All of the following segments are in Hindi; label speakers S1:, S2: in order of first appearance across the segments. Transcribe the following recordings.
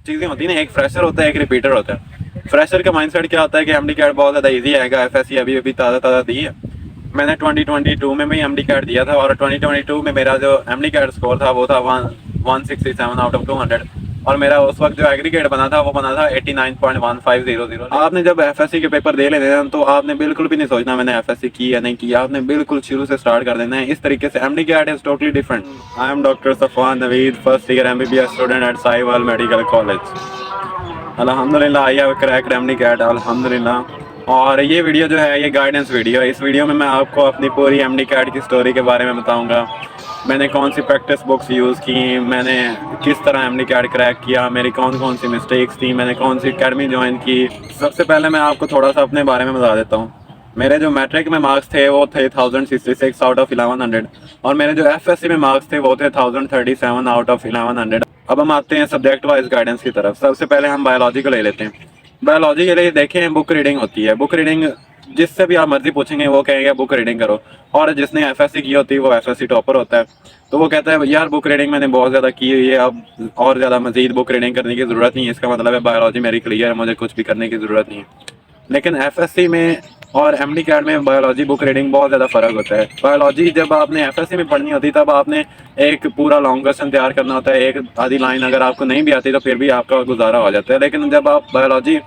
S1: चीज़ें होती हैं ना, एक फ्रेशर होता है, एक रिपीटर होता है। फ्रेशर का माइंडसेट क्या होता है कि एमडी कैट बहुत ज़्यादा इजी आएगा, एफएससी अभी अभी ताज़ा ताज़ा दी है। मैंने 2022 में भी एमडी कैट दिया था और 2022 में मेरा जो एमडी कैट स्कोर था वो था 167 आउट ऑफ 200। और मेरा उस वक्त जो एग्रीगेट बना था वो बना था 89.1500। आपने जब एफएससी के पेपर दे लेने हैं तो आपने बिल्कुल भी नहीं सोचना मैंने एफएससी की या नहीं की, आपने बिल्कुल शुरू से स्टार्ट कर देना है इस तरीके से। MD CAT is totally different. I am doctor Safwan Naveed, first year MBBS student at Sahiwal medical college. अल्हम्दुलिल्लाह I have cracked MD CAT, अल्हम्दुलिल्लाह। और ये वीडियो जो है ये गाइडेंस वीडियो है। इस वीडियो में मैं आपको अपनी पूरी एमडी कैट की स्टोरी के बारे में बताऊंगा। मैंने कौन सी प्रैक्टिस बुक्स यूज़ की, मैंने किस तरह एमडी कैट क्रैक किया, मेरी कौन कौन सी मिस्टेक्स थी, मैंने कौन सी अकेडमी ज्वाइन की। सबसे पहले मैं आपको थोड़ा सा अपने बारे में बता देता हूँ। मेरे जो मैट्रिक में मार्क्स थे वो थे 1066 आउट ऑफ 1100 और मेरे जो एफएससी में मार्क्स थे वो थे 1037 आउट ऑफ 1100। अब हम आते हैं सब्जेक्ट वाइज गाइडेंस की तरफ। सबसे पहले हम बायोलॉजी को ले लेते हैं। बायोलॉजी के लिए देखें बुक रीडिंग होती है। बुक रीडिंग जिससे भी आप मर्जी पूछेंगे वो कहेंगे बुक रीडिंग करो। और जिसने एफएससी की होती है वो एफएससी टॉपर होता है, तो वो कहता है यार बुक रीडिंग मैंने बहुत ज़्यादा की हुई है, अब और ज़्यादा मजीद बुक रीडिंग करने की ज़रूरत नहीं है। इसका मतलब है बायोलॉजी मेरी क्लियर है, मुझे कुछ भी करने की ज़रूरत नहीं है। लेकिन एफएससी में और एमडी कैट में बायोलॉजी बुक रीडिंग बहुत ज़्यादा फ़र्क होता है। बायोलॉजी जब आपने एफएससी में पढ़नी होती तब आपने एक पूरा लॉन्ग क्वेश्चन तैयार करना होता है, एक आधी लाइन अगर आपको नहीं भी आती तो फिर भी आपका गुजारा हो जाता है। लेकिन जब आप बायोलॉजी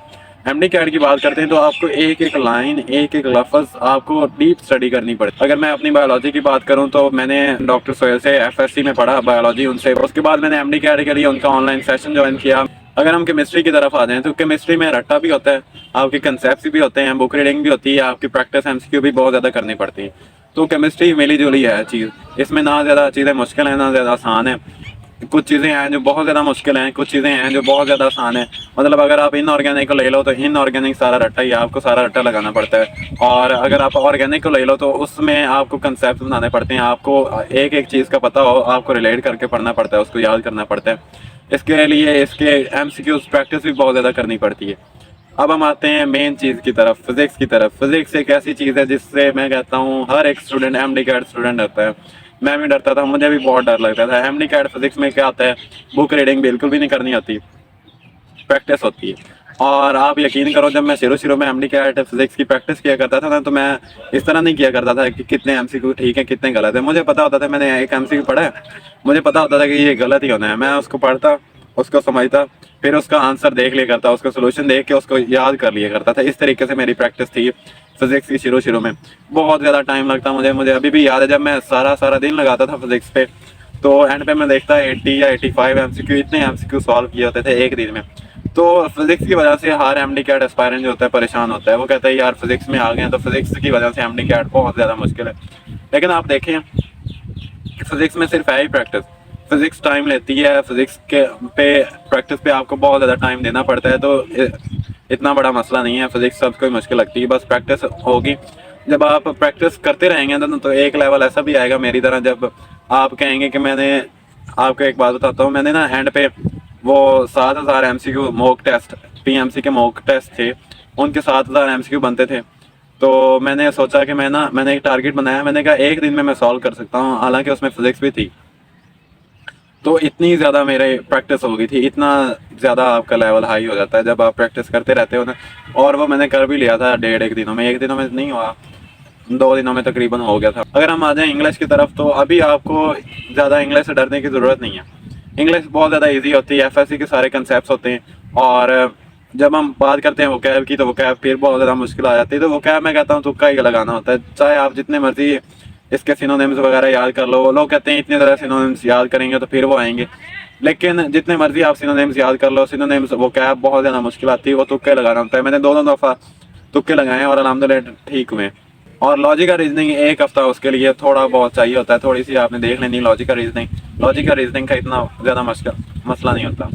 S1: एमडी कैट की बात करते हैं तो आपको एक एक लाइन, एक एक लफ्ज़ आपको डीप स्टडी करनी पड़ती है। अगर मैं अपनी बायोलॉजी की बात करूं तो मैंने डॉक्टर सोहेल से एफएससी में पढ़ा बायोलॉजी उनसे, उसके बाद मैंने एमडी कैट के लिए उनका ऑनलाइन सेशन ज्वाइन किया। अगर हम केमिस्ट्री की तरफ आ जाएं तो केमिस्ट्री में रट्टा भी होता है, आपके कंसेप्ट भी होते हैं, बुक रीडिंग भी होती है, आपकी प्रैक्टिस एमसीक्यू भी बहुत ज़्यादा करनी पड़ती है। तो केमिस्ट्री मिली जुली है चीज़, इसमें ना ज़्यादा चीज़ें मुश्किल हैं ना ज़्यादा आसान है। कुछ चीज़ें हैं जो बहुत ज़्यादा मुश्किल हैं, कुछ चीज़ें हैं जो बहुत ज़्यादा आसान है। मतलब अगर आप इनऑर्गेनिक को ले लो तो इनऑर्गेनिक सारा रट्टा ही है, आपको सारा रट्टा लगाना पड़ता है। और अगर आप ऑर्गेनिक को ले लो तो उसमें आपको कंसेप्ट बनाने पड़ते हैं, आपको एक एक चीज़ का पता हो, आपको रिलेट करके पढ़ना पड़ता है, उसको याद करना पड़ता है। इसके लिए इसके एमसीक्यूज़ प्रैक्टिस भी बहुत ज़्यादा करनी पड़ती है। अब हम आते हैं मेन चीज़ की तरफ, फिजिक्स की तरफ। फिजिक्स एक ऐसी चीज़ है जिससे मैं कहता हूँ हर एक स्टूडेंट एमडी कैट स्टूडेंट होता है। मैं भी डरता था, मुझे भी बहुत डर लगता था। एमडी कैट फिजिक्स में क्या होता है, बुक रीडिंग बिल्कुल भी नहीं करनी होती, प्रैक्टिस होती है। और आप यकीन करो जब मैं शुरू में एमडी कैट फिजिक्स की प्रैक्टिस किया करता था ना तो मैं इस तरह नहीं किया करता था कि कितने एमसीक्यू ठीक है कितने गलत है। मुझे पता होता था मैंने एक एमसीक्यू पढ़ा है, मुझे पता होता था कि ये गलत ही होना है। मैं उसको पढ़ता, उसको समझता, फिर उसका आंसर देख लिया करता, उसका सोल्यूशन देख के उसको याद कर लिया करता था। इस तरीके से मेरी प्रैक्टिस थी फिजिक्स की। शुरू में बहुत ज़्यादा टाइम लगता मुझे अभी भी याद है जब मैं सारा दिन लगाता था फिजिक्स पे तो एंड पे मैं देखता 80 या 85 एमसीक्यू, इतने एमसीक्यू सॉल्व किए होते थे एक दिन में। तो फिजिक्स की वजह से हर एमडी कैट एस्पायरेंट जो होता है परेशान होता है, वो कहता है यार फिजिक्स में आ गए हैं तो फिजिक्स की वजह से एमडी कैट बहुत ज़्यादा मुश्किल है। लेकिन आप देखें फिजिक्स में सिर्फ है ही प्रैक्टिस। फिजिक्स टाइम लेती है, फिजिक्स के पे प्रैक्टिस पे आपको बहुत ज़्यादा टाइम देना पड़ता है, तो इतना बड़ा मसला नहीं है। फिजिक्स सबको ही मुश्किल लगती है, बस प्रैक्टिस होगी। जब आप प्रैक्टिस करते रहेंगे तो एक लेवल ऐसा भी आएगा मेरी तरह, जब आप कहेंगे कि मैंने आपको एक बात बताता हूँ, मैंने ना एंड पे वो 7000 एमसीक्यू मॉक टेस्ट, पीएमसी के मॉक टेस्ट थे, उनके 7000 एमसीक्यू बनते थे। तो मैंने सोचा कि मैंने एक टारगेट बनाया, मैंने कहा एक दिन में मैं सॉल्व कर सकता हूँ, हालांकि उसमें फिजिक्स भी थी। तो इतनी ज़्यादा मेरे प्रैक्टिस हो गई थी, इतना ज़्यादा आपका लेवल हाई हो जाता है जब आप प्रैक्टिस करते रहते हो ना। और वो मैंने कर भी लिया था डेढ़ एक दिनों में, एक दिनों में नहीं हुआ, 2 दिनों में तकरीबन हो गया था। अगर हम आ जाएँ इंग्लिश की तरफ तो अभी आपको ज़्यादा इंग्लिश से डरने की ज़रूरत नहीं है। इंग्लिश बहुत ज़्यादा ईजी होती है, एफएससी के सारे कंसेप्ट होते हैं। और जब हम बात करते हैं वोकैब की तो वोकैब फिर बहुत ज़्यादा मुश्किल आ जाती है। तो वोकैब मैं कहता हूँ तुक्का ही लगाना होता है, चाहे आप जितने मर्जी इसके सिनोनिम्स वगैरह याद कर लो। लोग कहते हैं इतनी तरह सिनोनिम्स याद करेंगे तो फिर वो आएंगे, लेकिन जितने मर्जी आप सिनोनिम्स याद कर लो, सिनोनिम्स वोकैब बहुत ज़्यादा मुश्किल आती है, वो तुक्के लगाना होता है। मैंने दोनों दफ़ा तुक्के लगाए और अल्हम्दुलिल्लाह ठीक हुए। और लॉजिकल रीजनिंग एक हफ्ता उसके लिए थोड़ा बहुत चाहिए होता है, थोड़ी सी आपने देख लेनी लॉजिकल रीजनिंग का इतना ज़्यादा मसला नहीं होता।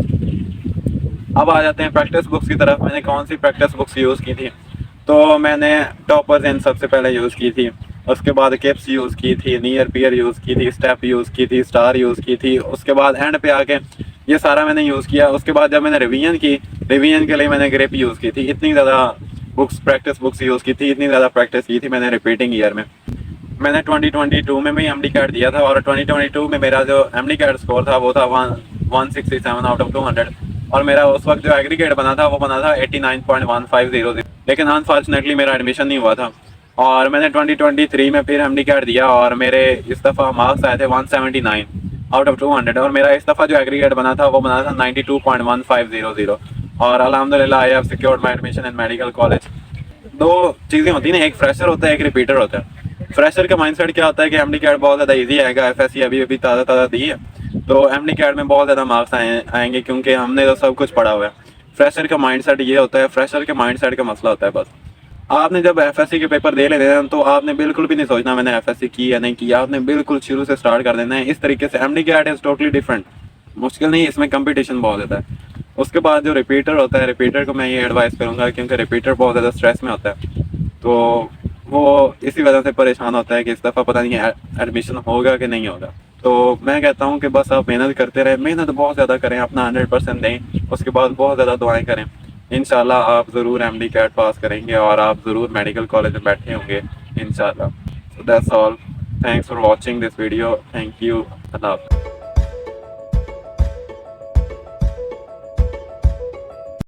S1: अब आ जाते हैं प्रैक्टिस बुक्स की तरफ। मैंने कौन सी प्रैक्टिस बुक्स यूज़ की थी, तो मैंने टॉपर्स इन सबसे पहले यूज़ की थी, उसके बाद किप्स यूज़ की थी, नियर पियर यूज़ की थी, स्टेप यूज़ की थी, स्टार यूज़ की थी। उसके बाद एंड पे आके ये सारा मैंने यूज़ किया। उसके बाद जब मैंने रिवीजन के लिए मैंने ग्रिप यूज़ की थी। इतनी ज़्यादा प्रैक्टिस बुक्स यूज़ की थी, इतनी ज़्यादा प्रैक्टिस की थी मैंने रिपीटिंग ईयर में। मैंने 2022 में भी एमडी कैट दिया था और 2022 में मेरा जो एमडी कैट स्कोर था वो था 167 आउट ऑफ 200। और मेरा उस वक्त जो एग्रीगेट बना था वो बना था 89.1500, लेकिन अनफॉर्चुनेटली मेरा एडमिशन नहीं हुआ था। और मैंने 2023 में फिर एमडी कैट दिया और मेरे इस दफ़ा मार्क्स आए थे 179 आउट ऑफ 200, और मेरा इस दफ़ा जो एग्रीगेट बना था वो बना था 92.1500। और अल्हम्दुलिल्लाह I have secured my admission in medical college. दो चीज़ें होती हैं ना, एक फ्रेशर होता है, एक रिपीटर होता है। फ्रेशर का माइंडसेट क्या होता है कि एमडी कैट बहुत ज़्यादा इजी आएगा, एफएससी अभी अभी ताज़ा ताज़ा दी है तो एमडी कैट में बहुत ज़्यादा मार्क्स आएंगे क्योंकि हमने तो सब कुछ पढ़ा हुआ है। फ्रेशर का माइंडसेट ये होता है, फ्रेशर के माइंडसेट का मसला होता है बस। आपने जब एफएससी के पेपर दे लेते हैं तो आपने बिल्कुल भी नहीं सोचना मैंने एफएससी की या नहीं की, आपने बिल्कुल शुरू से स्टार्ट कर देना है इस तरीके से। MD cat is totally different, मुश्किल नहीं, इसमें कंपटीशन बहुत ज़्यादा है। उसके बाद जो रिपीटर होता है, रिपीटर को मैं ये एडवाइस करूँगा क्योंकि रिपीटर बहुत ज़्यादा स्ट्रेस में होता है, तो वो इसी वजह से परेशान होता है कि इस दफ़ा पता नहीं एडमिशन होगा कि नहीं होगा। तो मैं कहता हूँ कि बस आप मेहनत करते रहें, मेहनत बहुत ज़्यादा करें, अपना 100% दें, उसके बाद बहुत ज़्यादा दुआएं करें। इंशाल्लाह आप ज़रूर एमडी कैट पास करेंगे और आप ज़रूर मेडिकल कॉलेज में बैठे होंगे इंशाल्लाह। So that's all, thanks for watching this video, thank you, अल्लाह हाफ़िज़।